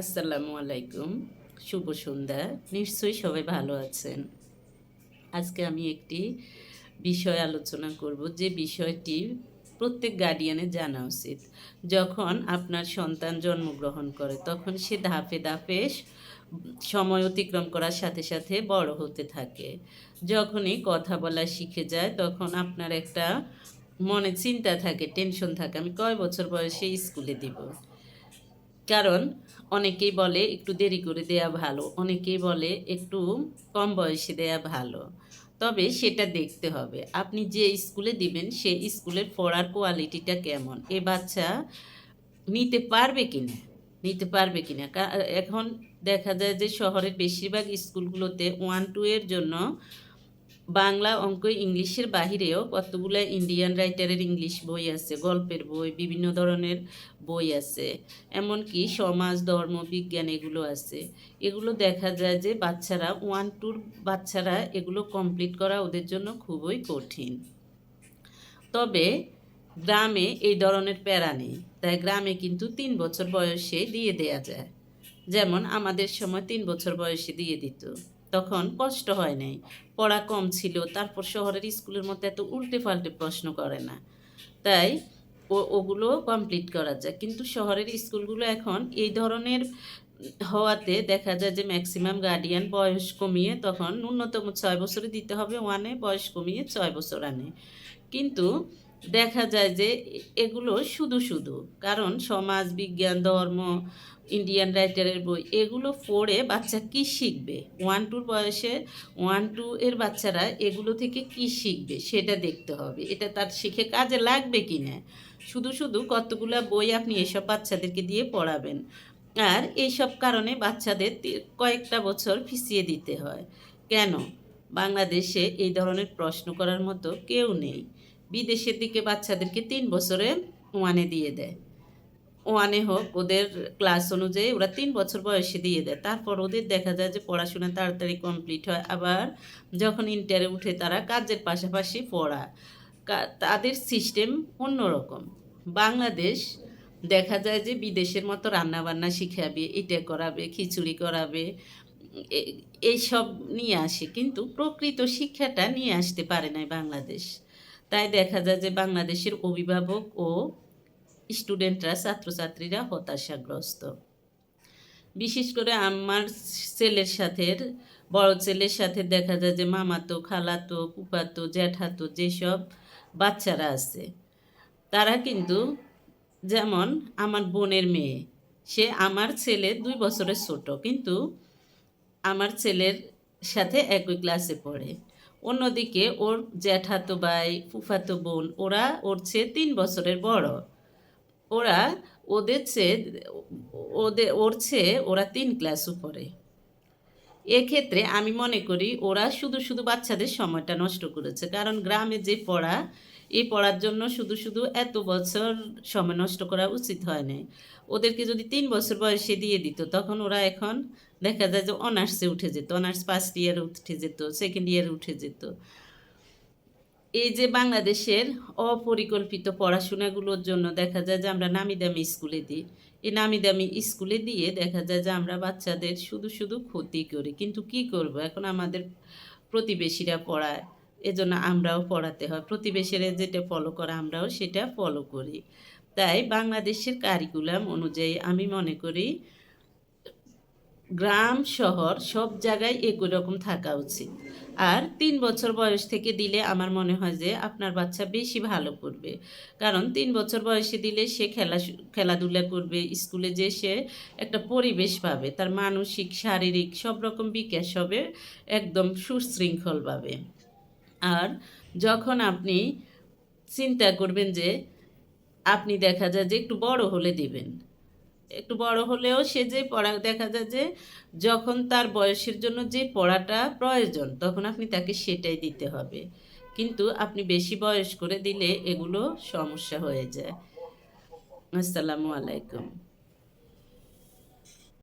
আসসালামু আলাইকুম। শুভ সন্ধ্যা। নিশ্চয়ই সবাই ভালো আছেন। আজকে আমি একটি বিষয় আলোচনা করব, যে বিষয়টি প্রত্যেক গার্ডিয়ানের জানা উচিত। যখন আপনার সন্তান জন্মগ্রহণ করে তখন সে ধাপে ধাপে সময় অতিক্রম করার সাথে সাথে বড় হতে থাকে। যখনই কথা বলা শিখে যায় তখন আপনার একটা মনে চিন্তা থাকে, টেনশন থাকে, আমি কয় বছর বয়সে স্কুলে দিব। কারণ অনেকেই বলে একটু দেরি করে দেয়া ভালো, অনেকেই বলে একটু কম বয়সে দেয়া ভালো। তবে সেটা দেখতে হবে আপনি যে স্কুলে দিবেন সেই স্কুলের পড়ার কোয়ালিটিটা কেমন, এ বাচ্চা নিতে পারবে কিনা, এখন দেখা যায় যে শহরের বেশিরভাগ স্কুলগুলোতে 1-2 এর জন্য বাংলা, অঙ্ক, ইংলিশের বাহিরেও কতগুলা ইন্ডিয়ান রাইটারের ইংলিশ বই আছে, গল্পের বই, বিভিন্ন ধরনের বই আছে। এমনকি সমাজ, ধর্ম, বিজ্ঞান এগুলো আছে। এগুলো দেখা যায় যে বাচ্চারা 1-2 বাচ্চারা এগুলো কমপ্লিট করা ওদের জন্য খুবই কঠিন। তবে গ্রামে এই ধরনের প্যারা নেই। তাই গ্রামে কিন্তু ৩ বছর বয়সে দিয়ে দেয়া যায়। যেমন আমাদের সময় 3 বছর বয়সে দিয়ে দিত। তখন কষ্ট হয় নাই। পড়া কম ছিল। তারপর শহরের স্কুলের মতো এত উল্টে-পাল্টে প্রশ্ন করে না। তাই ওগুলো কমপ্লিট করা যায়। কিন্তু শহরের স্কুলগুলো এখন এই ধরনের হওয়াতে দেখা যায় যে ম্যাক্সিমাম গার্ডিয়ান বয়স কমিয়ে তখন ন্যূনতম ৬ বছরে দিতে হবে 1 এ, বয়স কমিয়ে ৬ বছর আনে। কিন্তু দেখা যায় যে এগুলো শুধু কারণ সমাজ, বিজ্ঞান, ধর্ম, ইন্ডিয়ান রাইটারের বই এগুলো পড়ে বাচ্চা কি শিখবে? 1-2 বয়সে 1-2 এর বাচ্চারা এগুলো থেকে কি শিখবে সেটা দেখতে হবে। এটা তার শিখে কাজে লাগবে কিনা। শুধু কতগুলা বই আপনি এসব বাচ্চাদেরকে দিয়ে পড়াবেন। আর এইসব কারণে বাচ্চাদের কয়েকটা বছর পিছিয়ে দিতে হয়। কেন? বাংলাদেশে এই ধরনের প্রশ্ন করার মতো কেউ নেই। বিদেশের দিকে বাচ্চাদেরকে ৩ বছরে 1 এ দিয়ে দেয়। 1 এ হোক, ওদের ক্লাস অনুযায়ী ওরা ৩ বছর বয়সে দিয়ে দেয়। তারপর ওদের দেখা যায় যে পড়াশোনা তাড়াতাড়ি কমপ্লিট হয়। আবার যখন ইন্টারে উঠে তারা কাজের পাশাপাশি পড়া। তাদের সিস্টেম অন্যরকম। বাংলাদেশ দেখা যায় যে বিদেশের মতো রান্নাবান্না শিখাবে, এটা করাবে, খিচুড়ি করাবে, এ এইসব নিয়ে আসে। কিন্তু প্রকৃত শিক্ষাটা নিয়ে আসতে পারে নাই বাংলাদেশ। তাই দেখা যায় যে বাংলাদেশের অভিভাবক ও স্টুডেন্টরা, ছাত্রছাত্রীরা হতাশাগ্রস্ত। বিশেষ করে আমার ছেলের সাথে, বড় ছেলের সাথে দেখা যায় যে মামাতো, খালাতো, ফুফাতো, জ্যাঠাতো যেসব বাচ্চারা আছে তারা কিন্তু, যেমন আমার বোনের মেয়ে, সে আমার ছেলে 2 বছরের ছোট, কিন্তু আমার ছেলের সাথে একই ক্লাসে পড়ে। অন্যদিকে ওর জ্যাঠাতো ভাই, ফুফাতো বোন ওরা ওর চেয়ে 3 বছরের বড়। ওরা ওদের চেয়ে ওর চেয়ে ওরা 3 ক্লাস উপরে। এক্ষেত্রে আমি মনে করি ওরা শুধু বাচ্চাদের সময়টা নষ্ট করেছে। কারণ গ্রামে যে পড়া, এই পড়ার জন্য শুধু এত বছর সময় নষ্ট করা উচিত হয় নাই। ওদেরকে যদি ৩ বছর বয়সে দিয়ে দিত তখন ওরা এখন দেখা যায় যে অনার্সে উঠে যেত। অনার্স ফার্স্ট ইয়ারে উঠে যেত, সেকেন্ড ইয়ারে উঠে যেত। এই যে বাংলাদেশের অপরিকল্পিত পড়াশোনাগুলোর জন্য দেখা যায় যে আমরা নামি দামি স্কুলে দিই। এই নামি দামি স্কুলে দিয়ে দেখা যায় যে আমরা বাচ্চাদের শুধু ক্ষতি করি। কিন্তু কি করব? এখন আমাদের প্রতিবেশীরা পড়ায়। এজন্য আমরাও পড়াতে হয়। প্রতিবেশীরা যেটা ফলো করে আমরাও সেটা ফলো করি। তাই বাংলাদেশের কারিকুলাম অনুযায়ী আমি মনে করি গ্রাম, শহর সব জায়গায় একই রকম থাকা উচিত। আর ৩ বছর বয়স থেকে দিলে আমার মনে হয় যে আপনার বাচ্চা বেশি ভালো করবে। কারণ ৩ বছর বয়সে দিলে সে খেলাধুলা করবে, স্কুলে যেয়ে সে একটা পরিবেশ পাবে। তার মানসিক, শারীরিক সব রকম বিকাশ হবে একদম সুশৃঙ্খলভাবে। আর যখন আপনি চিন্তা করবেন যে আপনি দেখা যায় যে একটু বড় হলে দিবেন। একটু বড় হলেও সে যে পড়া দেখা যায় যে যখন তার বয়সের জন্য যে পড়াটা প্রয়োজন তখন আপনি তাকে সেটাই দিতে হবে। কিন্তু আপনি বেশি বয়স করে দিলে এগুলো সমস্যা হয়ে যায়। আসসালামু আলাইকুম।